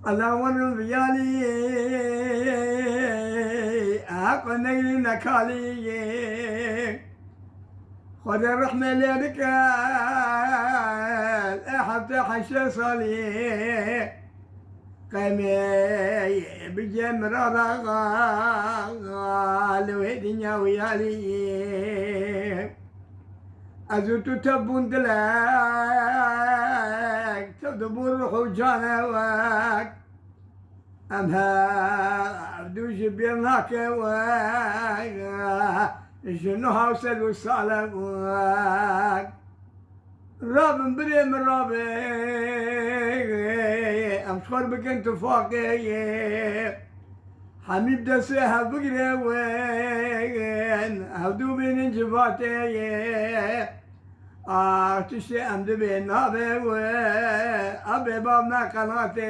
على ون بيالي أقني نكالي خذ الرحمة لك أحب تحش صلي قمي بجمر رغال ويدنيا ويالي أزوت تبون دلك تدبر حجانك أمها دوش بينك شنو هاوسل وصالك راب بريم رابي أمشخر بك انت فاقي حميد دسيها بقري وين هودو بين انجباتي تشتي أمد بين أبي بابنا قناتي